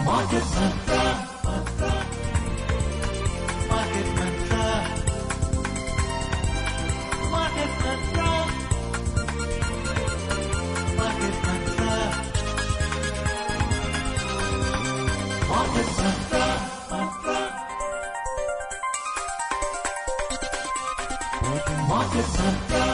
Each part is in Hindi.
Market Mantra. Market Mantra. Market Mantra. Market Mantra. Market Mantra. Market Mantra.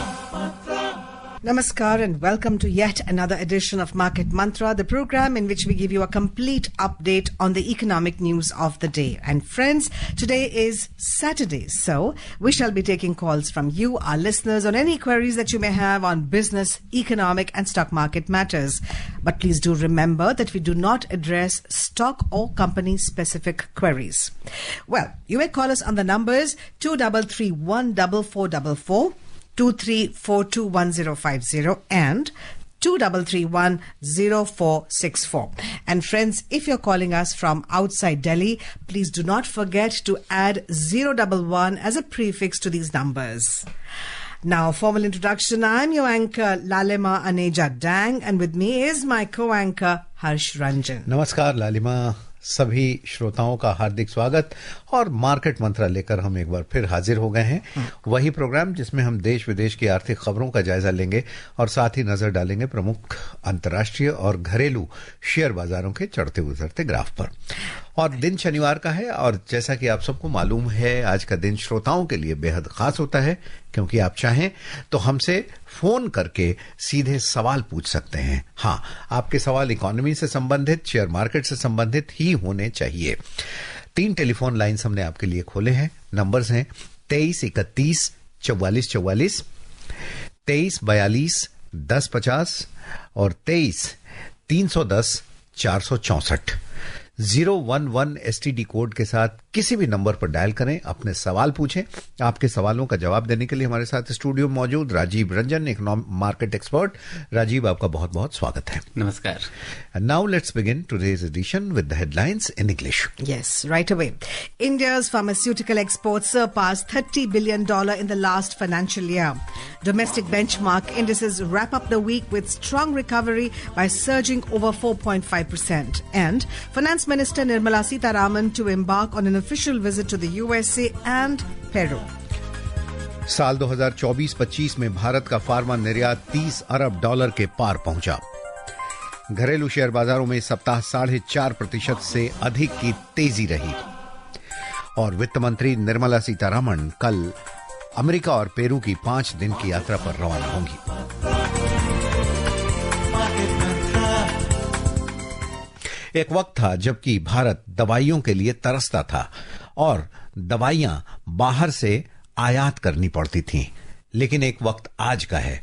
Namaskar and welcome to yet another edition of Market Mantra, the program in which we give you a complete update on the economic news of the day. And friends, today is Saturday, so we shall be taking calls from you, our listeners, on any queries that you may have on business, economic and stock market matters. But please do remember that we do not address stock or company specific queries. Well, you may call us on the numbers 23314444, 23421050 and 23310464. And friends, if you're calling us from outside Delhi, please do not forget to add 011 as a prefix to these numbers. Now, formal introduction. I'm your anchor Lalima Aneja Dang, and with me is my co-anchor Harsh Ranjan. नमस्कार लालिमा, सभी श्रोताओं का हार्दिक स्वागत। और मार्केट मंत्रा लेकर हम एक बार फिर हाजिर हो गए हैं। वही प्रोग्राम जिसमें हम देश विदेश की आर्थिक खबरों का जायजा लेंगे और साथ ही नजर डालेंगे प्रमुख अंतर्राष्ट्रीय और घरेलू शेयर बाजारों के चढ़ते उतरते ग्राफ पर। और दिन शनिवार का है और जैसा कि आप सबको मालूम है, आज का दिन श्रोताओं के लिए बेहद खास होता है, क्योंकि आप चाहें तो हमसे फोन करके सीधे सवाल पूछ सकते हैं। हाँ, आपके सवाल इकोनॉमी से संबंधित, शेयर मार्केट से संबंधित ही होने चाहिए। 3 टेलीफोन लाइन्स हमने आपके लिए खोले हैं। नंबर्स हैं 23 31 44 44, 23 42 10 50 और 23 310 464। 011 STD कोड के साथ किसी भी नंबर पर डायल करें, अपने सवाल पूछें। आपके सवालों का जवाब देने के लिए हमारे साथ स्टूडियो में मौजूद Rajiv Ranjan, economic market expert. Rajiv, आपका बहुत बहुत स्वागत है। नमस्कार। And now let's begin today's edition with the headlines in English. Yes, right away. India's pharmaceutical exports surpassed $30 billion in the last financial year. Domestic benchmark indices wrap up the week with strong recovery by surging over 4.5%. And Finance Minister Nirmala Sitharaman to embark on an official visit to the USA and Peru. साल 2024-25 में भारत का फार्मा निर्यात $30 अरब के पार पहुंचा। घरेलू शेयर बाजारों में इस सप्ताह 4.5% से अधिक की तेजी रही। और वित्त मंत्री निर्मला सीतारामन कल अमेरिका और पेरू की 5 दिन की यात्रा पर रवाना होंगी। एक वक्त था जबकि भारत दवाइयों के लिए तरसता था और दवाइयां बाहर से आयात करनी पड़ती थीं। लेकिन एक वक्त आज का है।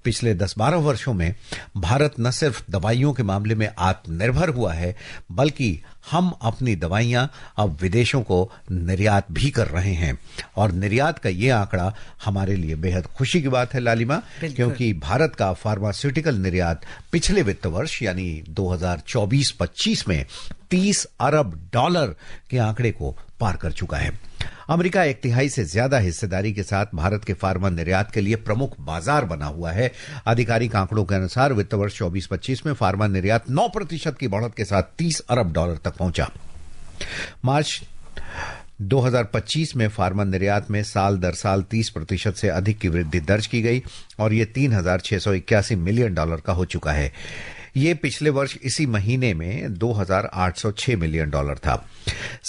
पिछले 10-12 वर्षों में भारत न सिर्फ दवाइयों के मामले में आत्मनिर्भर हुआ है, बल्कि हम अपनी दवाइयां अब विदेशों को निर्यात भी कर रहे हैं। और निर्यात का ये आंकड़ा हमारे लिए बेहद खुशी की बात है लालिमा, क्योंकि भारत का फार्मास्यूटिकल निर्यात पिछले वित्त वर्ष यानी 2024-25 में $30 अरब के आंकड़े को पार कर चुका है। अमेरिका 1/3 से ज्यादा हिस्सेदारी के साथ भारत के फार्मा निर्यात के लिए प्रमुख बाजार बना हुआ है। आधिकारिक आंकड़ों के अनुसार वित्त वर्ष 24-25 में फार्मा निर्यात 9% की बढ़त के साथ $30 अरब तक पहुंचा। मार्च 2025 में फार्मा निर्यात में साल दर साल 30% से अधिक की वृद्धि दर्ज की गई और ये $3,681 मिलियन का हो चुका है। ये पिछले वर्ष इसी महीने में $2,806 मिलियन था।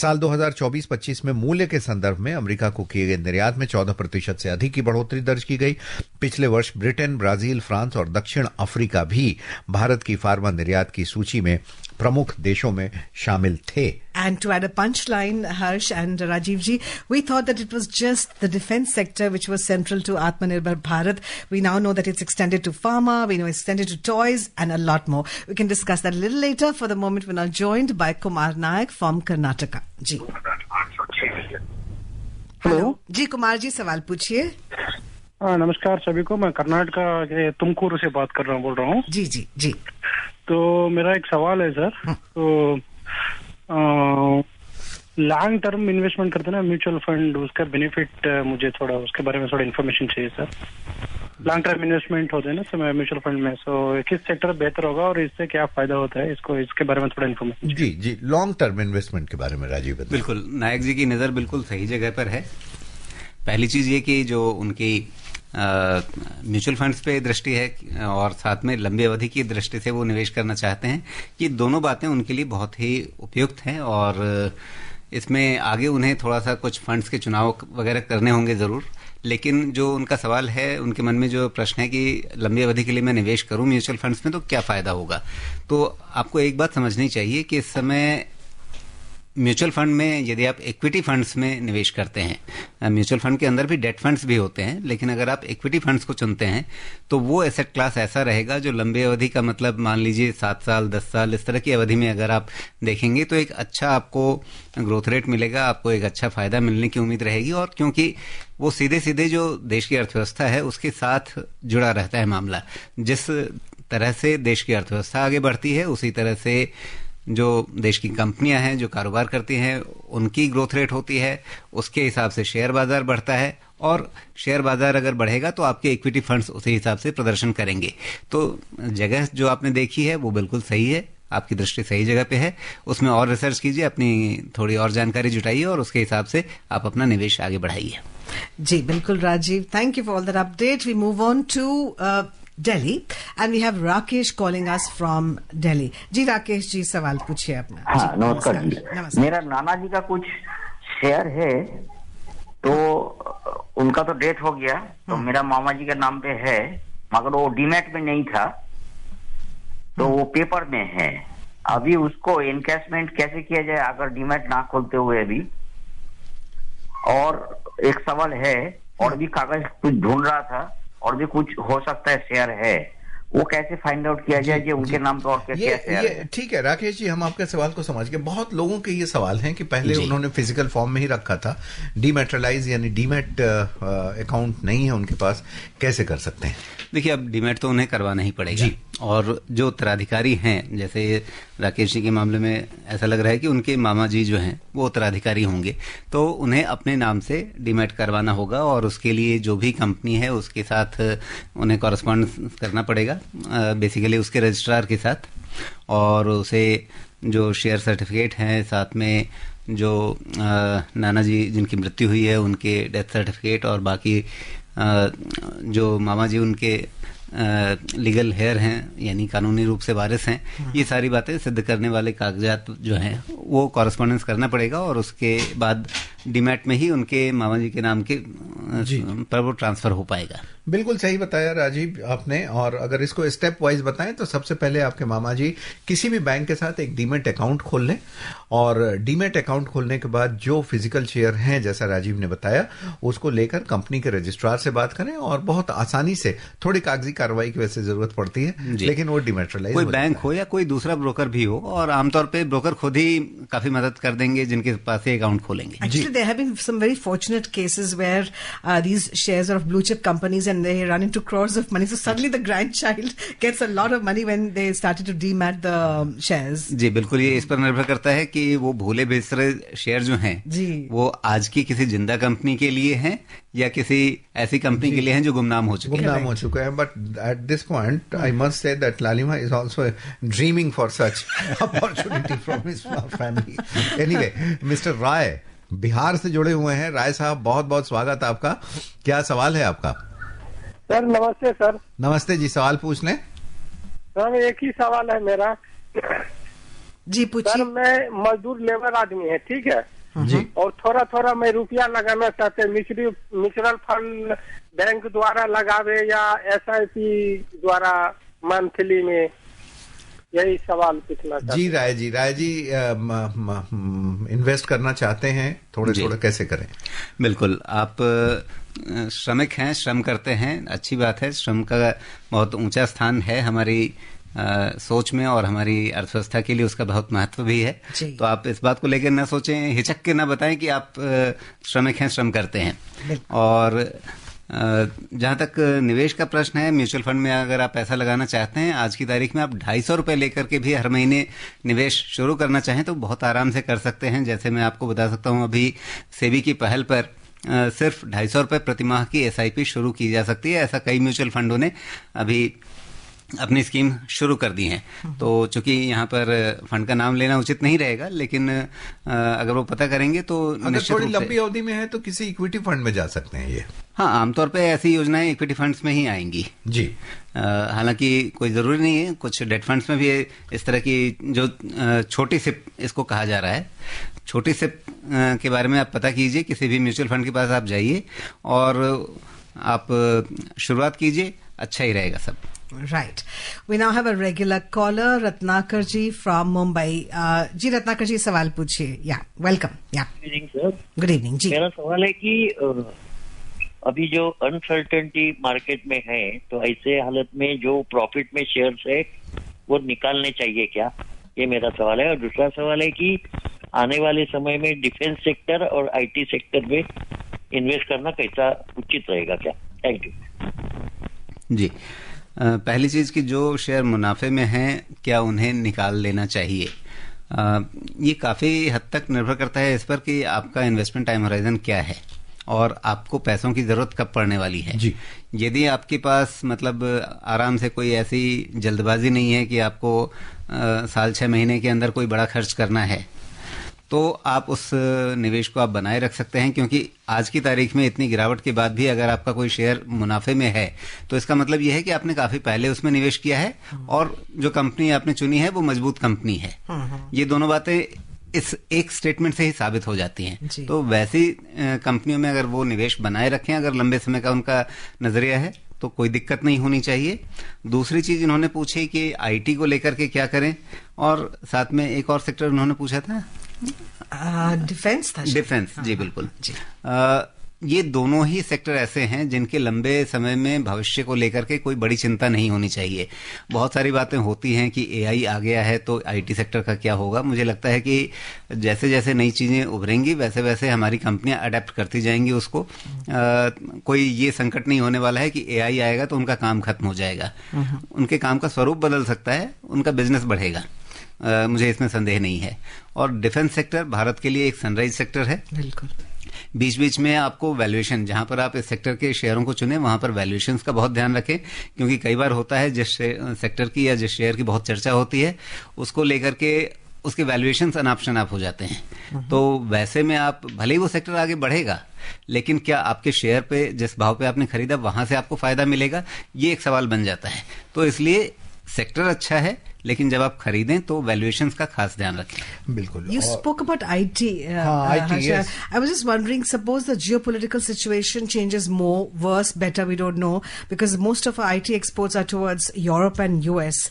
साल 2024-25 में मूल्य के संदर्भ में अमेरिका को किए गए निर्यात में 14% से अधिक की बढ़ोतरी दर्ज की गई। पिछले वर्ष ब्रिटेन, ब्राजील, फ्रांस और दक्षिण अफ्रीका भी भारत की फार्मा निर्यात की सूची में प्रमुख देशों में शामिल थे। And to add a punchline, Harsh and Rajiv ji, we thought that it was just the defense sector which was central to Atmanirbhar Bharat. We now know that it's extended to pharma, we know it's extended to toys and a lot more. We can discuss that a little later. For the moment, we're now joined by Kumar Nayak from Karnataka. Ji. Hello ji Kumar ji, सवाल पूछिए। नमस्कार सभी को। मैं कर्नाटका के तुमकुरू से बात बोल रहा हूँ। जी जी जी। तो मेरा एक सवाल है सर। तो लॉन्ग टर्म इन्वेस्टमेंट करते हैं ना म्यूचुअल फंड, उसका बेनिफिट मुझे थोड़ा उसके बारे में थोड़ा इन्फॉर्मेशन चाहिए सर। लॉन्ग टर्म इन्वेस्टमेंट होते हैं ना समय म्यूचुअल फंड में, सो किस सेक्टर बेहतर होगा और इससे क्या फायदा होता है, इसके बारे में थोड़ा इन्फॉर्मेशन। जी, लॉन्ग टर्म इन्वेस्टमेंट के बारे में राजीव बताइए। बिल्कुल, नायक जी की नज़र बिल्कुल सही जगह पर है। पहली चीज़ ये कि जो उनकी म्यूचुअल फंड्स पे दृष्टि है और साथ में लंबी अवधि की दृष्टि से वो निवेश करना चाहते हैं, ये दोनों बातें उनके लिए बहुत ही उपयुक्त हैं। और इसमें आगे उन्हें थोड़ा सा कुछ फंड्स के चुनाव वगैरह करने होंगे ज़रूर, लेकिन जो उनका सवाल है, उनके मन में जो प्रश्न है कि लंबी अवधि के लिए मैं निवेश करूं म्यूचुअल फंड्स में तो क्या फ़ायदा होगा, तो आपको एक बात समझनी चाहिए कि इस समय म्यूचुअल फंड में यदि आप इक्विटी फंड्स में निवेश करते हैं, म्यूचुअल फंड के अंदर भी डेट फंड्स भी होते हैं, लेकिन अगर आप इक्विटी फंड्स को चुनते हैं तो वो एसेट क्लास ऐसा रहेगा जो लंबी अवधि का मतलब मान लीजिए 7 साल 10 साल इस तरह की अवधि में अगर आप देखेंगे तो एक अच्छा आपको ग्रोथ रेट मिलेगा, आपको एक अच्छा फायदा मिलने की उम्मीद रहेगी। और क्योंकि वो सीधे सीधे जो देश की अर्थव्यवस्था है उसके साथ जुड़ा रहता है मामला, जिस तरह से देश की अर्थव्यवस्था आगे बढ़ती है उसी तरह से जो देश की कंपनियां हैं जो कारोबार करती हैं उनकी ग्रोथ रेट होती है, उसके हिसाब से शेयर बाजार बढ़ता है और शेयर बाजार अगर बढ़ेगा तो आपके इक्विटी फंड्स उसी हिसाब से प्रदर्शन करेंगे। तो जगह जो आपने देखी है वो बिल्कुल सही है, आपकी दृष्टि सही जगह पे है, उसमें और रिसर्च कीजिए, अपनी थोड़ी और जानकारी जुटाइए और उसके हिसाब से आप अपना निवेश आगे बढ़ाइए। जी बिल्कुल Rajiv, thank you for all that update. We move on to Delhi and we have Rakesh calling us from Delhi. जी राकेश जी, सवाल पूछिए अपना। हाँ नमस्कार जी। नमस्कार। मेरा नाना जी का कुछ शेयर है तो उनका तो डेथ हो गया, तो मेरा मामा जी के नाम पे है, मगर वो डीमैट में नहीं था तो वो पेपर में है। अभी उसको एनकैशमेंट कैसे किया जाए अगर डीमैट ना खोलते हुए अभी? और एक सवाल है, और भी कागज कुछ ढूंढ रहा था और भी कुछ हो सकता है शेयर है, वो कैसे फाइंड आउट किया जाए कि उनके नाम पे और क्या शेयर है? ठीक है राकेश जी, हम आपके सवाल को समझ गए। बहुत लोगों के ये सवाल हैं कि पहले उन्होंने फिजिकल फॉर्म में ही रखा था, डीमैटेरियलाइज यानी डीमैट अकाउंट नहीं है उनके पास, कैसे कर सकते हैं? देखिए, अब डीमैट तो उन्हें करवाना ही पड़ेगा और जो उत्तराधिकारी हैं, जैसे राकेश जी के मामले में ऐसा लग रहा है कि उनके मामा जी जो हैं वो उत्तराधिकारी होंगे, तो उन्हें अपने नाम से डीमैट करवाना होगा और उसके लिए जो भी कंपनी है उसके साथ उन्हें कॉरेस्पॉन्ड करना पड़ेगा, बेसिकली उसके रजिस्ट्रार के साथ, और उसे जो शेयर सर्टिफिकेट हैं, साथ में जो नाना जी जिनकी मृत्यु हुई है उनके डेथ सर्टिफिकेट और बाकी जो मामा जी उनके लीगल हेयर हैं यानी कानूनी रूप से वारिस हैं, ये सारी बातें सिद्ध करने वाले कागजात जो हैं वो कॉरेस्पॉन्डेंस करना पड़ेगा और उसके बाद डीमैट में ही उनके मामा जी के नाम के पर वो ट्रांसफर हो पाएगा। बिल्कुल सही बताया राजीव आपने, और अगर इसको स्टेप वाइज बताएं तो सबसे पहले आपके मामा जी किसी भी बैंक के साथ एक डीमैट अकाउंट खोल लें और डीमैट अकाउंट खोलने के बाद जो फिजिकल शेयर हैं जैसा राजीव ने बताया उसको लेकर कंपनी के रजिस्ट्रार से बात करें और बहुत आसानी से, थोड़ी कागजी कार्रवाई की वजह से जरूरत पड़ती है लेकिन वो डीमैटेरियलाइज, कोई बैंक हो या कोई दूसरा ब्रोकर भी हो, और आमतौर पे ब्रोकर खुद ही काफी मदद कर देंगे जिनके पास ये अकाउंट खोलेंगे। Actually, there have been some very fortunate cases where these shares are of blue chip companies and they run into crores of money. So suddenly the grandchild gets a lot of money when they started to demat the shares. जी बिल्कुल, ये इस पर निर्भर करता है कि वो भूले बिसरे शेयर जो हैं वो आज की किसी जिंदा कंपनी के लिए हैं या किसी ऐसी कंपनी के लिए हैं जो गुमनाम हो चुके हैं। But at this point I must say that Lalima is also dreaming for such opportunity from his family. Anyway, mister Rai Bihar से जुड़े हुए हैं। राय साहब, बहुत बहुत स्वागत आपका। क्या सवाल है आपका? सर नमस्ते। सर नमस्ते जी, सवाल पूछ लें। सर एक ही सवाल है मेरा। जी पूछिए। सर मैं मजदूर लेबर आदमी है, ठीक है जी, और थोड़ा थोड़ा मैं रुपया लगाना चाहते हैं, म्यूचुअल फंड बैंक द्वारा लगावे या SIP द्वारा मंथली में, यही सवाल पूछना चाहते जी राय जी इन्वेस्ट करना चाहते हैं, थोड़े कैसे करें? बिल्कुल, आप श्रमिक हैं, श्रम करते हैं, अच्छी बात है, श्रम का बहुत ऊंचा स्थान है हमारी सोच में और हमारी अर्थव्यवस्था के लिए उसका बहुत महत्व भी है। तो आप इस बात को लेकर न सोचें, हिचक के न बताएं कि आप श्रमिक हैं, श्रम करते हैं। और जहां तक निवेश का प्रश्न है, म्यूचुअल फंड में अगर आप पैसा लगाना चाहते हैं, आज की तारीख में आप 250 रुपए लेकर के भी हर महीने निवेश शुरू करना चाहें तो बहुत आराम से कर सकते हैं। जैसे मैं आपको बता सकता हूं, अभी सेबी की पहल पर सिर्फ 250 रुपये प्रति माह की SIP शुरू की जा सकती है। ऐसा कई म्यूचुअल फंडों ने अभी अपनी स्कीम शुरू कर दी है। तो चूंकि यहाँ पर फंड का नाम लेना उचित नहीं रहेगा, लेकिन अगर वो पता करेंगे तो अगर थोड़ी लंबी अवधि में है तो किसी इक्विटी फंड में जा सकते हैं ये। हाँ, आमतौर पे ऐसी योजनाएं इक्विटी फंड्स में ही आएंगी जी। हालांकि कोई जरूरी नहीं है, कुछ डेट फंड्स में भी इस तरह की जो छोटी सिप इसको कहा जा रहा है, छोटी सिप के बारे में आप पता कीजिए। किसी भी म्यूचुअल फंड के पास आप जाइए और आप शुरुआत कीजिए, अच्छा ही रहेगा सब। Right. We now have a regular caller, Ratnakar ji from Mumbai. जी रत्नाकर जी सवाल पूछिए। Yeah, welcome. Yeah. Good evening sir. Good evening जी। मेरा सवाल है कि अभी जो अनसर्टेनिटी मार्केट में है, तो ऐसे हालत में जो प्रॉफिट में शेयर्स है वो निकालने चाहिए क्या, ये मेरा सवाल है। और दूसरा सवाल है कि आने वाले समय में डिफेंस सेक्टर और IT सेक्टर में इन्वेस्ट करना कैसा उचित रहेगा क्या? थैंक यू जी। पहली चीज कि जो शेयर मुनाफे में हैं क्या उन्हें निकाल लेना चाहिए, ये काफी हद तक निर्भर करता है इस पर कि आपका इन्वेस्टमेंट टाइम होराइजन क्या है और आपको पैसों की जरूरत कब पड़ने वाली है जी। यदि आपके पास मतलब आराम से कोई ऐसी जल्दबाजी नहीं है कि आपको साल 6 महीने के अंदर कोई बड़ा खर्च करना है, तो आप उस निवेश को आप बनाए रख सकते हैं। क्योंकि आज की तारीख में इतनी गिरावट के बाद भी अगर आपका कोई शेयर मुनाफे में है तो इसका मतलब यह है कि आपने काफी पहले उसमें निवेश किया है और जो कंपनी आपने चुनी है वो मजबूत कंपनी है। ये दोनों बातें इस एक स्टेटमेंट से ही साबित हो जाती हैं। तो वैसी कंपनियों में अगर वो निवेश बनाए रखें, अगर लंबे समय का उनका नजरिया है तो कोई दिक्कत नहीं होनी चाहिए। दूसरी चीज इन्होंने पूछी कि IT को लेकर के क्या करें, और साथ में एक और सेक्टर उन्होंने पूछा था डिफेंस था। डिफेंस, हाँ, जी बिल्कुल जी। ये दोनों ही सेक्टर ऐसे हैं जिनके लंबे समय में भविष्य को लेकर के कोई बड़ी चिंता नहीं होनी चाहिए। बहुत सारी बातें होती हैं कि AI आ गया है तो IT सेक्टर का क्या होगा। मुझे लगता है कि जैसे जैसे नई चीजें उभरेंगी वैसे वैसे हमारी कंपनियां अडेप्ट करती जाएंगी उसको। कोई ये संकट नहीं होने वाला है कि AI आएगा तो उनका काम खत्म हो जाएगा। उनके काम का स्वरूप बदल सकता है, उनका बिजनेस बढ़ेगा, मुझे इसमें संदेह नहीं है। और डिफेंस सेक्टर भारत के लिए एक सनराइज सेक्टर है। बिल्कुल। बीच बीच में आपको वैल्यूएशन, जहां पर आप इस सेक्टर के शेयरों को चुने वहां पर वैल्यूएशंस का बहुत ध्यान रखें, क्योंकि कई बार होता है जिस सेक्टर की या जिस शेयर की बहुत चर्चा होती है उसको लेकर के उसके वैल्यूएशंस अनाप शनाप हो जाते हैं। तो वैसे में आप भले ही वो सेक्टर आगे बढ़ेगा, लेकिन क्या आपके शेयर पे जिस भाव पे आपने खरीदा वहां से आपको फायदा मिलेगा, ये एक सवाल बन जाता है। तो इसलिए सेक्टर अच्छा है, लेकिन जब आप खरीदें तो वैल्यूएशंस का खास ध्यान रखें। बिल्कुल। You spoke about IT. IT, yes. I was just wondering, suppose the geopolitical situation changes more, worse, better, we don't know, because most of our IT exports are towards Europe and US,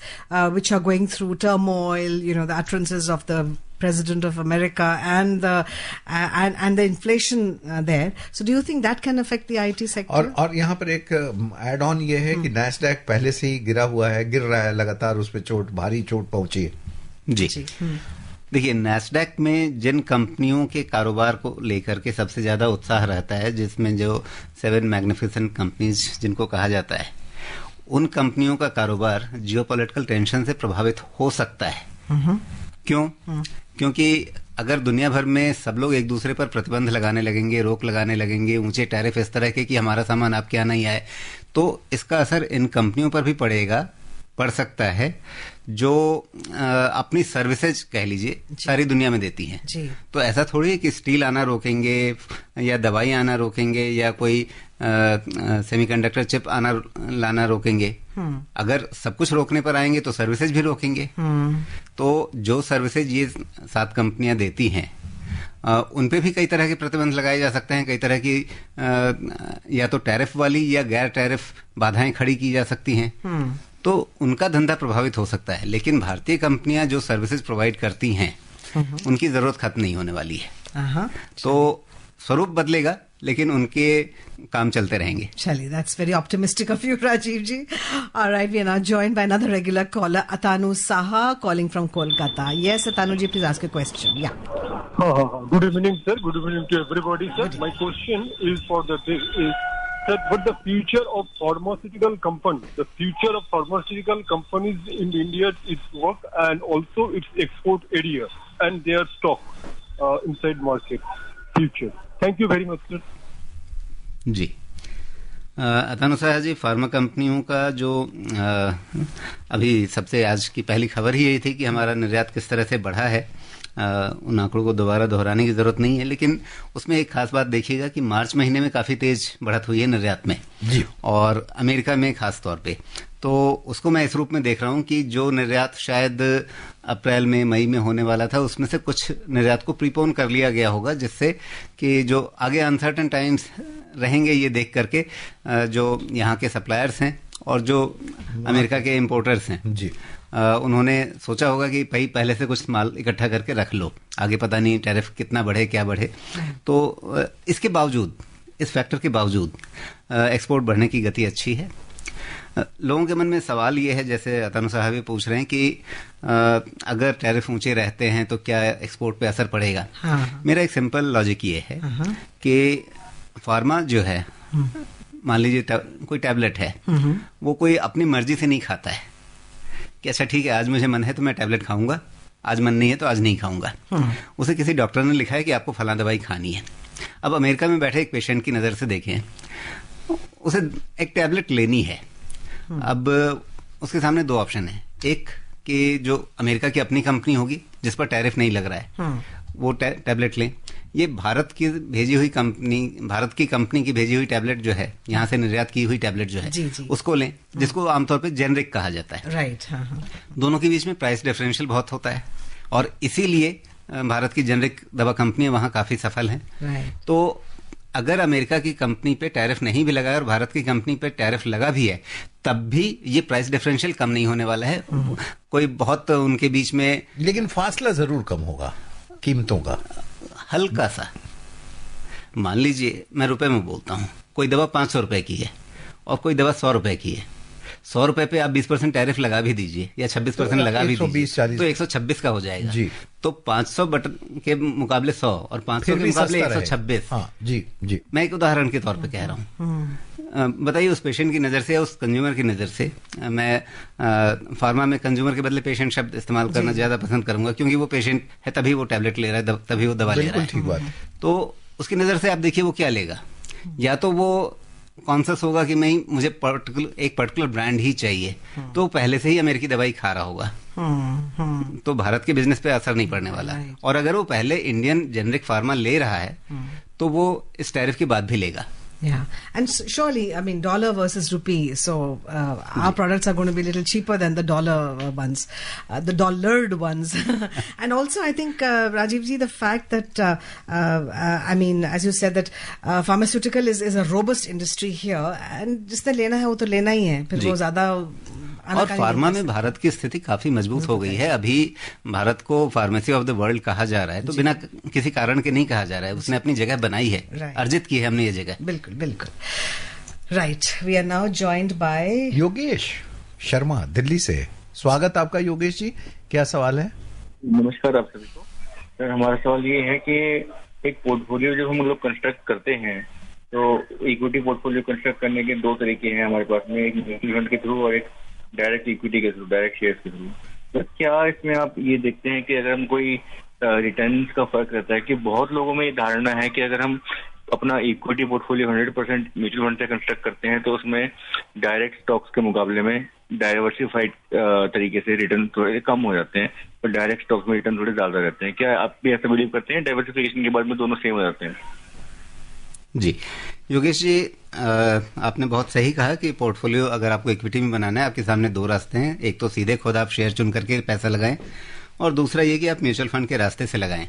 which are going through turmoil, the utterances of the President of America and the inflation there. So do you think that can affect the IT sector? और यहाँ पर एक एड ऑन ये है कि नैस्डैक पहले से ही गिर रहा है लगातार, उस पर भारी चोट पहुंची है जी। देखिए, नैस्डैक में जिन कंपनियों के कारोबार को लेकर के सबसे ज्यादा उत्साह रहता है, जिसमें जो 7 मैग्निफिसेंट कंपनीज जिनको कहा जाता है, उन कंपनियों का कारोबार जियोपॉलिटिकल टेंशन से प्रभावित हो सकता है। क्यों? क्योंकि अगर दुनिया भर में सब लोग एक दूसरे पर प्रतिबंध लगाने लगेंगे, रोक लगाने लगेंगे, ऊंचे टैरिफ इस तरह के कि हमारा सामान आपके यहाँ नहीं आए, तो इसका असर इन कंपनियों पर भी पड़ सकता है जो अपनी सर्विसेज कह लीजिए सारी दुनिया में देती हैं। तो ऐसा थोड़ी है कि स्टील आना रोकेंगे या दवाई आना रोकेंगे या कोई सेमीकंडक्टर चिप लाना रोकेंगे। अगर सब कुछ रोकने पर आएंगे तो सर्विसेज भी रोकेंगे। तो जो सर्विसेज ये 7 कंपनियां देती हैं उन पे भी कई तरह के प्रतिबंध लगाए जा सकते हैं, कई तरह की या तो टैरिफ वाली या गैर टैरिफ बाधाएं खड़ी की जा सकती हैं। तो उनका धंधा प्रभावित हो सकता है, लेकिन भारतीय कंपनियां जो सर्विसेज प्रोवाइड करती हैं उनकी जरूरत खत्म नहीं होने वाली है। तो स्वरूप बदलेगा लेकिन उनके काम चलते रहेंगे। चलिए, that's very optimistic of you, Rajiv ji. All right, we are now joined by another regular caller, Atanu Saha, calling from Kolkata. Yes, Atanu ji, please ask a question. Yeah. Good evening, sir. Good evening to everybody, sir. My question is for the day is, sir, what the future of pharmaceutical companies, the future of pharmaceutical companies in India, its work and also its export area and their stock inside market future. Thank you very much, sir. जी, अतानु साहा जी, फार्मा कंपनियों का जो अभी सबसे आज की पहली खबर ही यही थी कि हमारा निर्यात किस तरह से बढ़ा है। उन आंकड़ों को दोबारा दोहराने की जरूरत नहीं है, लेकिन उसमें एक खास बात देखिएगा कि मार्च महीने में काफी तेज बढ़त हुई है निर्यात में जी, और अमेरिका में खास तौर पे। तो उसको मैं इस रूप में देख रहा हूं कि जो निर्यात शायद अप्रैल में मई में होने वाला था, उसमें से कुछ निर्यात को प्रीपोन कर लिया गया होगा, जिससे कि जो आगे अनसर्टेन टाइम्स रहेंगे ये देख करके जो यहाँ के सप्लायर्स हैं और जो अमेरिका के इम्पोर्टर्स हैं जी, उन्होंने सोचा होगा कि भाई पहले से कुछ माल इकट्ठा करके रख लो, आगे पता नहीं टैरिफ कितना बढ़े क्या बढ़े। तो इसके बावजूद, इस फैक्टर के बावजूद एक्सपोर्ट बढ़ने की गति अच्छी है। लोगों के मन में सवाल ये है, जैसे अतानु साहब भी पूछ रहे हैं कि अगर टैरिफ ऊंचे रहते हैं तो क्या एक्सपोर्ट पे असर पड़ेगा। हाँ। मेरा एक सिंपल लॉजिक ये है कि फार्मा जो है, मान लीजिए कोई टैबलेट है, वो कोई अपनी मर्जी से नहीं खाता है कि अच्छा ठीक है आज मुझे मन है तो मैं टैबलेट खाऊंगा, आज मन नहीं है तो आज नहीं खाऊंगा। उसे किसी डॉक्टर ने लिखा है कि आपको फलां दवाई खानी है। अब अमेरिका में बैठे एक पेशेंट की नज़र से देखें, उसे एक टैबलेट लेनी है। अब उसके सामने दो ऑप्शन है, एक कि जो अमेरिका की अपनी कंपनी होगी जिस पर टैरिफ नहीं लग रहा है वो टैबलेट लें, ये भारत की भेजी हुई कंपनी, भारत की कंपनी की भेजी हुई टैबलेट जो है, यहाँ से निर्यात की हुई टैबलेट जो है जी, जी। उसको लें, जिसको आमतौर पे जेनरिक कहा जाता है। राइट। दोनों के बीच में प्राइस डिफरेंशियल बहुत होता है और इसीलिए भारत की जेनरिक दवा कंपनियां वहां काफी सफल हैं। राइट। तो अगर अमेरिका की कंपनी पे टैरिफ नहीं भी लगा है और भारत की कंपनी पे टैरिफ लगा भी है, तब भी ये प्राइस डिफरेंशियल कम नहीं होने वाला है। कोई बहुत उनके बीच में, लेकिन फासला जरूर कम होगा कीमतों का, हल्का सा। मान लीजिए मैं रुपए में बोलता हूँ, कोई दवा 500 रुपए की है और कोई दवा 100 रुपए की है। 100 रुपए पे आप 20% टैरिफ लगा भी दीजिए या 26% लगा भी दीजिए तो 126 का हो जाएगा जी। तो 500 बटन के मुकाबले 100 और 500 के मुकाबले 126। हाँ, जी जी। मैं एक उदाहरण के तौर पे कह रहा हूँ। बताइए उस पेशेंट की नज़र से या उस कंज्यूमर की नज़र से, मैं फार्मा में कंज्यूमर के बदले पेशेंट शब्द इस्तेमाल करना ज़्यादा पसंद करूंगा, क्योंकि वो पेशेंट है तभी वो टैबलेट ले रहा है, तभी वो दवा ले रहा है। ठीक बात। तो उसकी नज़र से आप देखिए वो क्या लेगा। या तो वो कॉन्शियस होगा कि मैं मुझे एक पर्टिकुलर ब्रांड ही चाहिए, तो पहले से ही अमेरिकी दवाई खा रहा होगा, तो भारत के बिजनेस पे असर नहीं पड़ने वाला। और अगर वो पहले इंडियन जेनरिक फार्मा ले रहा है तो वो इस टैरिफ के बाद भी लेगा। Yeah, and surely, I mean, dollar versus rupee, so our products are going to be a little cheaper than the dollar ones, the dollared ones. And also, I think, Rajiv ji, the fact that, I mean, as you said, that pharmaceutical is a robust industry here, and जिसने लेना है वो तो लेना ही है, फिर वो ज़्यादा और फार्मा में भारत की स्थिति काफी मजबूत हो गई है। अभी भारत को फार्मेसी ऑफ द वर्ल्ड कहा जा रहा है, तो बिना किसी कारण के नहीं कहा जा रहा है, उसने अपनी जगह बनाई है, अर्जित की है हमने ये जगह। बिल्कुल बिल्कुल। Right, we are now joined by Yogesh Sharma Delhi से। स्वागत आपका योगेश जी, क्या सवाल है? नमस्कार आप सभी को। सर हमारा सवाल ये है कि एक पोर्टफोलियो जब हम लोग कंस्ट्रक्ट करते हैं तो इक्विटी पोर्टफोलियो कंस्ट्रक्ट करने के दो तरीके हैं हमारे पास में, एक म्यूचुअल फंड के थ्रू और एक डायरेक्ट इक्विटी के थ्रू, डायरेक्ट शेयर्स के थ्रू। तो क्या इसमें आप ये देखते हैं कि अगर हम कोई रिटर्न्स का फर्क रहता है कि बहुत लोगों में ये धारणा है कि अगर हम अपना इक्विटी पोर्टफोलियो 100% म्यूचुअल फंड से कंस्ट्रक्ट करते हैं तो उसमें डायरेक्ट स्टॉक्स के मुकाबले में डाइवर्सिफाइड तरीके से रिटर्न थोड़े कम हो जाते हैं, और डायरेक्ट स्टॉक्स में रिटर्न थोड़े ज्यादा रहते हैं। क्या आप भी ऐसा बिलीव करते हैं डाइवर्सिफिकेशन के बाद में दोनों सेम हो जाते हैं? जी योगेश जी, आपने बहुत सही कहा कि पोर्टफोलियो अगर आपको इक्विटी में बनाना है, आपके सामने दो रास्ते हैं। एक तो सीधे खुद आप शेयर चुन करके पैसा लगाएं, और दूसरा ये कि आप म्यूचुअल फंड के रास्ते से लगाएं।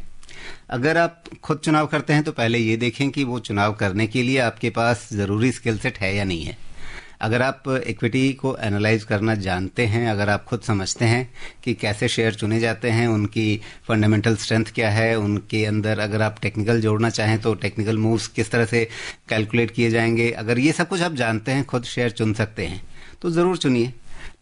अगर आप खुद चुनाव करते हैं तो पहले ये देखें कि वो चुनाव करने के लिए आपके पास जरूरी स्किल सेट है या नहीं है। अगर आप इक्विटी को एनालाइज करना जानते हैं, अगर आप खुद समझते हैं कि कैसे शेयर चुने जाते हैं, उनकी फंडामेंटल स्ट्रेंथ क्या है, उनके अंदर अगर आप टेक्निकल जोड़ना चाहें तो टेक्निकल मूव्स किस तरह से कैलकुलेट किए जाएंगे, अगर ये सब कुछ आप जानते हैं, खुद शेयर चुन सकते हैं तो ज़रूर चुनिए।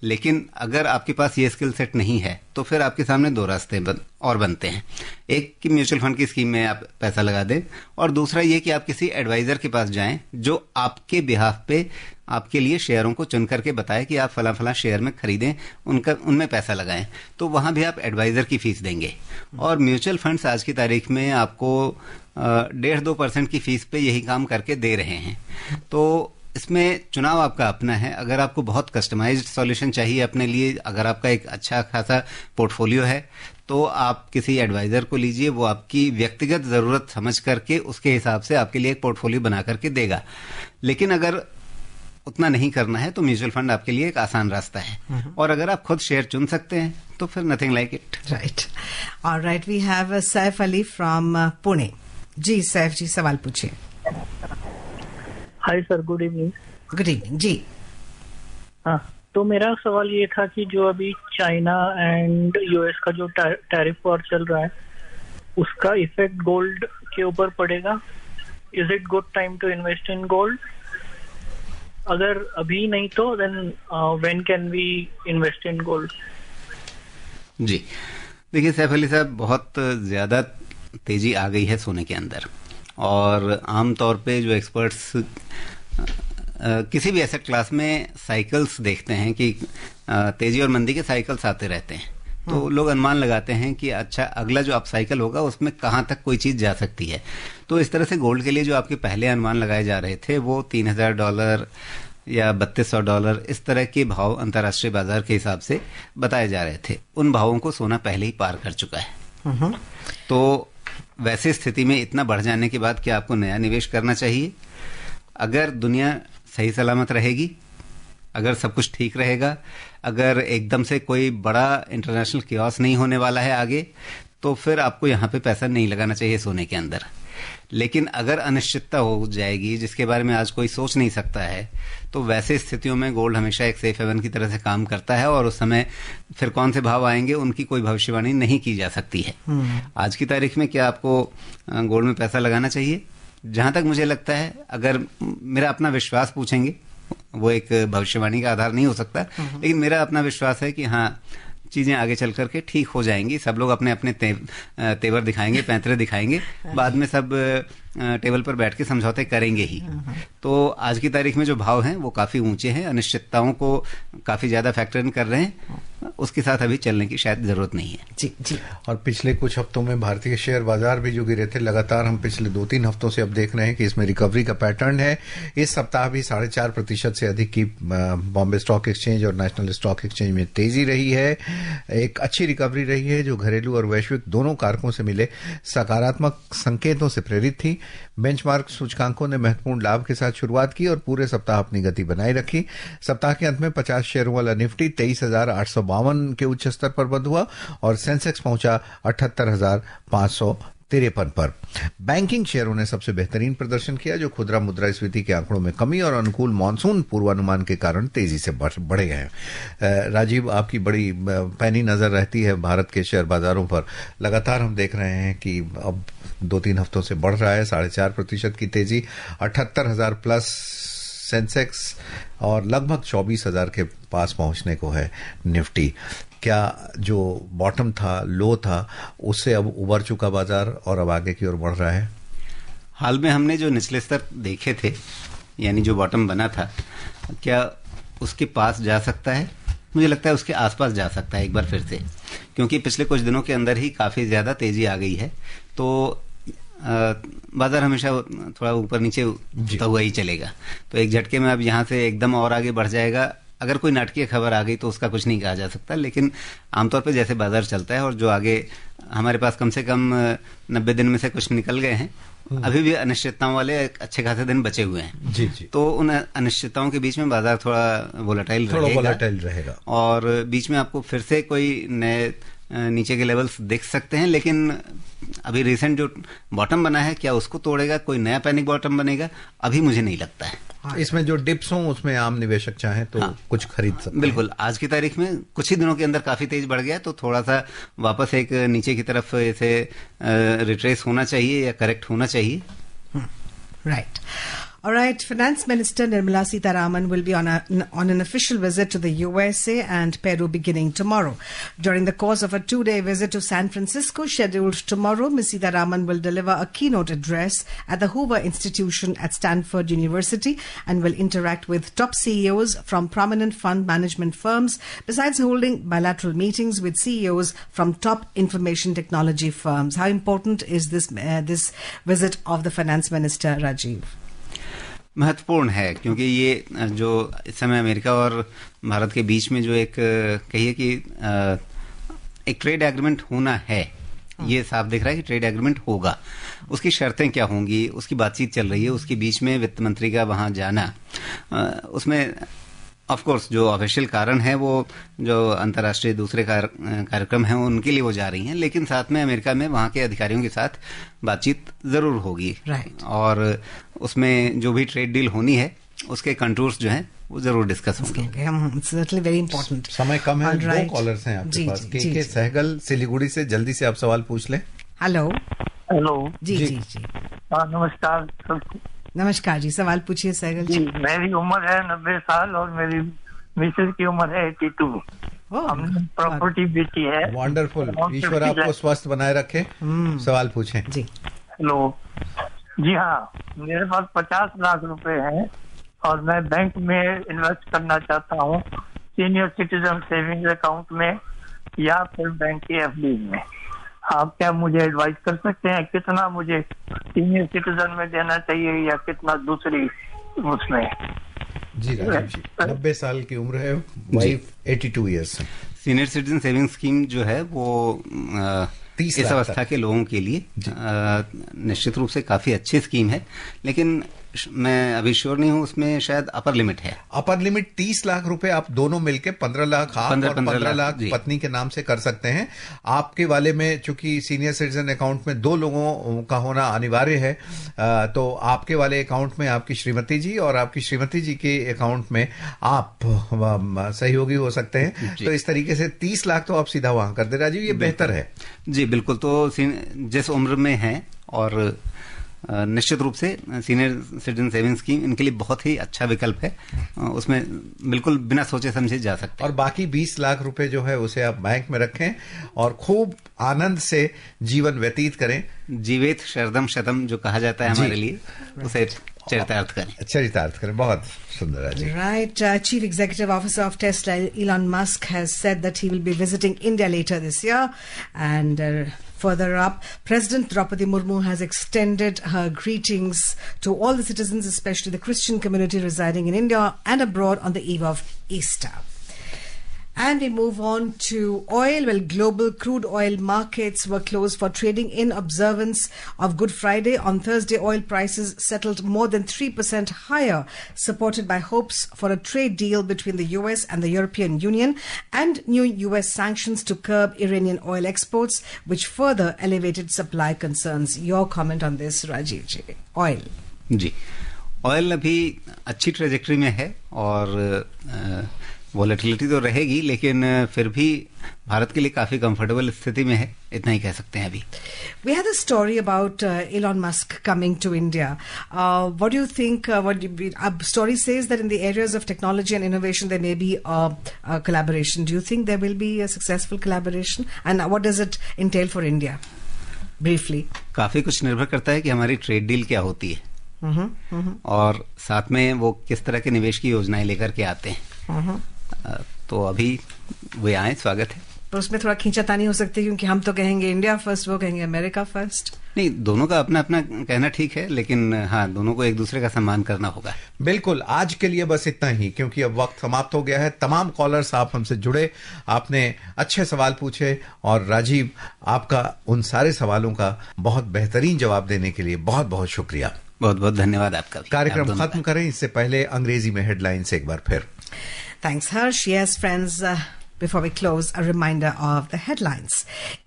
लेकिन अगर आपके पास ये स्किल सेट नहीं है तो फिर आपके सामने दो रास्ते और बनते हैं। एक कि म्यूचुअल फंड की स्कीम में आप पैसा लगा दें, और दूसरा ये कि आप किसी एडवाइजर के पास जाएं जो आपके बिहाफ पे आपके लिए शेयरों को चुन करके बताए कि आप फला फला शेयर में खरीदें, उनमें पैसा लगाएं। तो वहां भी आप एडवाइजर की फीस देंगे। और म्यूचुअल फंड्स आज की तारीख में आपको 1.5-2% की फीस पे यही काम करके दे रहे हैं। तो इसमें चुनाव आपका अपना है। अगर आपको बहुत कस्टमाइज्ड सॉल्यूशन चाहिए अपने लिए, अगर आपका एक अच्छा खासा पोर्टफोलियो है, तो आप किसी एडवाइजर को लीजिए, वो आपकी व्यक्तिगत जरूरत समझ करके उसके हिसाब से आपके लिए एक पोर्टफोलियो बना करके देगा। लेकिन अगर उतना नहीं करना है तो म्यूचुअल फंड आपके लिए एक आसान रास्ता है। और अगर आप खुद शेयर चुन सकते हैं तो फिर nothing like it. Right, alright, we have Saif Ali from Pune. जी सैफ जी, सवाल पूछिए। Hi sir, good evening. Good evening ji. हाँ, तो मेरा सवाल ये था कि जो अभी चाइना एंड यूएस का जो टैरिफ वॉर चल रहा है, उसका इफेक्ट गोल्ड के ऊपर पड़ेगा। Is it good time to invest in gold? अगर अभी नहीं तो then when can we invest in gold? जी देखिए सैफ अली साहब, बहुत ज्यादा तेजी आ गई है सोने के अंदर, और आमतौर पे जो एक्सपर्ट्स किसी भी एसेट क्लास में साइकिल्स देखते हैं कि तेजी और मंदी के साइकिल्स आते रहते हैं, तो लोग अनुमान लगाते हैं कि अच्छा अगला जो अप साइकिल होगा उसमें कहां तक कोई चीज जा सकती है। तो इस तरह से गोल्ड के लिए जो आपके पहले अनुमान लगाए जा रहे थे वो $3000 या $3200 इस तरह के भाव अंतर्राष्ट्रीय बाजार के हिसाब से बताए जा रहे थे। उन भावों को सोना पहले ही पार कर चुका है। तो वैसे स्थिति में इतना बढ़ जाने के बाद क्या आपको नया निवेश करना चाहिए? अगर दुनिया सही सलामत रहेगी, अगर सब कुछ ठीक रहेगा, अगर एकदम से कोई बड़ा इंटरनेशनल कियोस नहीं होने वाला है आगे, तो फिर आपको यहाँ पे पैसा नहीं लगाना चाहिए सोने के अंदर। लेकिन अगर अनिश्चितता हो जाएगी जिसके बारे में आज कोई सोच नहीं सकता है, तो वैसे स्थितियों में गोल्ड हमेशा एक सेफ हेवन की तरह से काम करता है, और उस समय फिर कौन से भाव आएंगे उनकी कोई भविष्यवाणी नहीं की जा सकती है। आज की तारीख में क्या आपको गोल्ड में पैसा लगाना चाहिए? जहां तक मुझे लगता है, अगर मेरा अपना विश्वास पूछेंगे, वो एक भविष्यवाणी का आधार नहीं हो सकता, लेकिन मेरा अपना विश्वास है कि हाँ, चीजें आगे चल करके ठीक हो जाएंगी। सब लोग अपने अपने तेवर दिखाएंगे, पैंतरे दिखाएंगे, बाद में सब टेबल पर बैठ के समझौते करेंगे ही। तो आज की तारीख में जो भाव हैं वो काफी ऊंचे हैं, अनिश्चितताओं को काफी ज्यादा फैक्टर इन कर रहे हैं, उसके साथ अभी चलने की शायद जरूरत नहीं है। जी जी। और पिछले कुछ हफ्तों में भारतीय शेयर बाजार भी जो गिरे थे, लगातार हम पिछले 2-3 हफ्तों से अब देख रहे हैं कि इसमें रिकवरी का पैटर्न है। इस सप्ताह भी 4.5% से अधिक की बॉम्बे स्टॉक एक्सचेंज और नेशनल स्टॉक एक्सचेंज में तेजी रही है। एक अच्छी रिकवरी रही है जो घरेलू और वैश्विक दोनों कारकों से मिले सकारात्मक संकेतों से प्रेरित थी। बेंचमार्क सूचकांकों ने महत्वपूर्ण लाभ के साथ शुरुआत की और पूरे सप्ताह अपनी गति बनाए रखी। सप्ताह के अंत में 50 शेयरों वाला निफ्टी 23,852 के उच्च स्तर पर बंद हुआ और सेंसेक्स पहुंचा 78,553 पर। बैंकिंग शेयरों ने सबसे बेहतरीन प्रदर्शन किया, जो खुदरा मुद्रास्फीति के आंकड़ों में कमी और अनुकूल मानसून पूर्वानुमान के कारण तेजी से बढ़े हैं। राजीव, आपकी बड़ी पैनी नजर रहती है भारत के शेयर बाजारों पर। लगातार हम देख रहे हैं कि अब 2-3 हफ्तों से बढ़ रहा है, 4.5% की तेजी, 78,000 प्लस सेंसेक्स और लगभग 24,000 के पास पहुंचने को है निफ्टी। क्या जो बॉटम था, लो था, उससे अब उबर चुका बाजार और अब आगे की ओर बढ़ रहा है? हाल में हमने जो निचले स्तर देखे थे, यानी जो बॉटम बना था, क्या उसके पास जा सकता है? मुझे लगता है उसके आसपास जा सकता है एक बार फिर से, क्योंकि पिछले कुछ दिनों के अंदर ही काफी ज्यादा तेजी आ गई है। तो बाजार हमेशा थोड़ा ऊपर नीचे उठता हुआ ही चलेगा। तो एक झटके में अब यहाँ से एकदम और आगे बढ़ जाएगा। अगर कोई नाटकीय खबर आ गई तो उसका कुछ नहीं कहा जा सकता, लेकिन आमतौर पे जैसे बाजार चलता है, और जो आगे हमारे पास कम से कम 90 दिन में से कुछ निकल गए हैं, अभी भी अनिश्चितताओं वाले अच्छे खासे दिन बचे हुए हैं। जी जी। तो उन अनिश्चितताओं के बीच में बाजार थोड़ा वोलेटाइल रहेगा और बीच में आपको फिर से कोई नए नीचे के लेवल्स देख सकते हैं। लेकिन अभी रिसेंट जो बॉटम बना है, क्या उसको तोड़ेगा? कोई नया पैनिक बॉटम बनेगा? अभी मुझे नहीं लगता है। इसमें जो डिप्स हों उसमें आम निवेशक चाहें तो कुछ खरीद सकते हैं। बिल्कुल, आज की तारीख में कुछ ही दिनों के अंदर काफी तेज बढ़ गया, तो थोड़ा सा वापस एक नीचे की तरफ इसे रिट्रेस होना चाहिए या करेक्ट होना चाहिए। Right. All right, Finance Minister Nirmala Sitharaman will be on an official visit to the USA and Peru beginning tomorrow. During the course of a 2-day visit to San Francisco scheduled tomorrow, Ms. Sitharaman will deliver a keynote address at the Hoover Institution at Stanford University and will interact with top CEOs from prominent fund management firms, besides holding bilateral meetings with CEOs from top information technology firms. How important is this visit of the Finance Minister, Rajiv? महत्वपूर्ण है, क्योंकि ये जो इस समय अमेरिका और भारत के बीच में जो एक कहिए कि एक ट्रेड एग्रीमेंट होना है, ये साफ दिख रहा है कि ट्रेड एग्रीमेंट होगा। उसकी शर्तें क्या होंगी, उसकी बातचीत चल रही है। उसके बीच में वित्त मंत्री का वहां जाना, उसमें ऑफ कोर्स जो ऑफिशियल कारण है वो जो अंतर्राष्ट्रीय दूसरे कार्यक्रम हैं उनके लिए वो जा रही हैं, लेकिन साथ में अमेरिका में वहां के अधिकारियों के साथ बातचीत जरूर होगी। और उसमें जो भी ट्रेड डील होनी है उसके कंटूर्स जो हैं वो जरूर डिस्कस होंगे। Very important. समय कम है, 2 कॉलर्स हैं आपके पास। के सहगल सिलीगुड़ी से, जल्दी से आप सवाल पूछ लें। हेलो। जी। नमस्कार। नमस्कार जी, सवाल पूछिए सहगल जी। मेरी उम्र है 90 साल और मेरी मिसेज की उम्र है 82। हमने प्रॉपर्टी बेची है। वंडरफुल, ईश्वर आपको स्वस्थ बनाए रखे। सवाल पूछें जी। हेलो जी, हाँ, मेरे पास 50 लाख रुपए हैं और मैं बैंक में इन्वेस्ट करना चाहता हूँ, सीनियर सिटीजन सेविंग्स अकाउंट में या फिर बैंक की एफडी में। आप क्या मुझे एडवाइस कर सकते हैं कितना मुझे सीनियर सिटीजन में देना चाहिए या कितना दूसरी उसमें? जी राजीव जी, 90 साल की उम्र है, वाइफ 82 ईयर्स है। सीनियर सिटीजन सेविंग स्कीम जो है वो 30 इस अवस्था के लोगों के लिए निश्चित रूप से काफी अच्छी स्कीम है, लेकिन मैं अभी श्योर नहीं हूँ, उसमें शायद अपर लिमिट है। अपर लिमिट 30 लाख रुपए आप दोनों मिलके 15 लाख आप और 15 लाख पत्नी के नाम से कर सकते हैं। आपके वाले में चूंकि सीनियर सिटीजन अकाउंट में 2 लोगों का होना अनिवार्य है, तो आपके वाले अकाउंट में आपकी श्रीमती जी और आपकी श्रीमती जी के अकाउंट में आप सहयोगी हो सकते हैं। तो इस तरीके से 30 लाख तो आप सीधा वहां कर दे। राजीव, ये बेहतर है। जी बिल्कुल। तो जिस उम्र में है और निश्चित रूप से सीनियर सिटीजन सेविंग स्कीम इनके लिए बहुत ही अच्छा विकल्प है, उसमें बिल्कुल बिना सोचे समझे जा सकते हैं। और बाकी 20 लाख रुपए जो है उसे आप बैंक में रखें और खूब आनंद से जीवन व्यतीत करें। जीवेत शरदम शतम जो कहा जाता है हमारे लिए, उसे चरितार्थ करें। बहुत सुंदर है। Right. Chief Executive Officer of Tesla, Elon Musk, has said that he will be visiting India later this year. And further up, President Draupadi Murmu has extended her greetings to all the citizens, especially the Christian community residing in India and abroad on the eve of Easter. And we move on to oil. Well, global crude oil markets were closed for trading in observance of Good Friday. On Thursday, oil prices settled more than 3% higher, supported by hopes for a trade deal between the US and the European Union and new US sanctions to curb Iranian oil exports, which further elevated supply concerns. Your comment on this, Rajiv ji? Oil. जी, ऑयल अभी अच्छी ट्रेजेक्ट्री में है और वॉलेटिलिटी तो रहेगी, लेकिन फिर भी भारत के लिए काफी कंफर्टेबल स्थिति में है, इतना ही कह सकते हैं अभी। We had a story about Elon Musk coming to India. What do you think? Story says that in the areas of technology and innovation there may be a collaboration. Do you think there will be a successful collaboration? And what does it entail for India? Briefly. काफी कुछ निर्भर करता है कि हमारी ट्रेड डील क्या होती है और साथ में वो किस तरह के निवेश की योजनाएं लेकर के आते हैं। तो अभी वे आए, स्वागत है। पर उसमें थोड़ा खींचातानी हो सकती है, क्योंकि हम तो कहेंगे इंडिया फर्स्ट, वो कहेंगे अमेरिका फर्स्ट। नहीं, दोनों का अपना अपना कहना ठीक है, लेकिन हाँ, दोनों को एक दूसरे का सम्मान करना होगा। बिल्कुल। आज के लिए बस इतना ही, क्योंकि अब वक्त समाप्त हो गया है। तमाम कॉलर्स आप हमसे जुड़े, आपने अच्छे सवाल पूछे और राजीव, आपका उन सारे सवालों का बहुत बेहतरीन जवाब देने के लिए बहुत बहुत शुक्रिया। बहुत बहुत धन्यवाद आपका भी। कार्यक्रम खत्म करें इससे पहले अंग्रेजी में हेडलाइंस एक बार फिर। Thanks, Harsh. Yes, friends, before we close, a reminder of the headlines.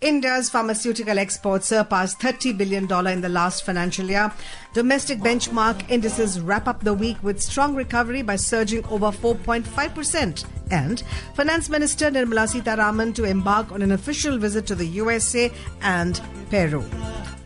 India's pharmaceutical exports surpassed $30 billion in the last financial year. Domestic benchmark indices wrap up the week with strong recovery by surging over 4.5%. And Finance Minister Nirmala Sitharaman to embark on an official visit to the USA and Peru.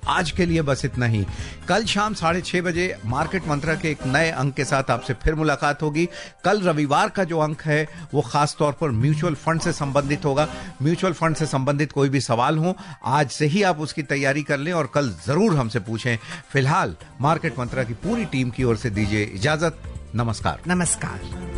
आज के लिए बस इतना ही। कल शाम 6:30 बजे मार्केट मंत्रा के एक नए अंक के साथ आपसे फिर मुलाकात होगी। कल रविवार का जो अंक है वो खास तौर पर म्यूचुअल फंड से संबंधित होगा। म्यूचुअल फंड से संबंधित कोई भी सवाल हो आज से ही आप उसकी तैयारी कर लें और कल जरूर हमसे पूछें। फिलहाल मार्केट मंत्रा की पूरी टीम की ओर से दीजिए इजाजत। नमस्कार। नमस्कार।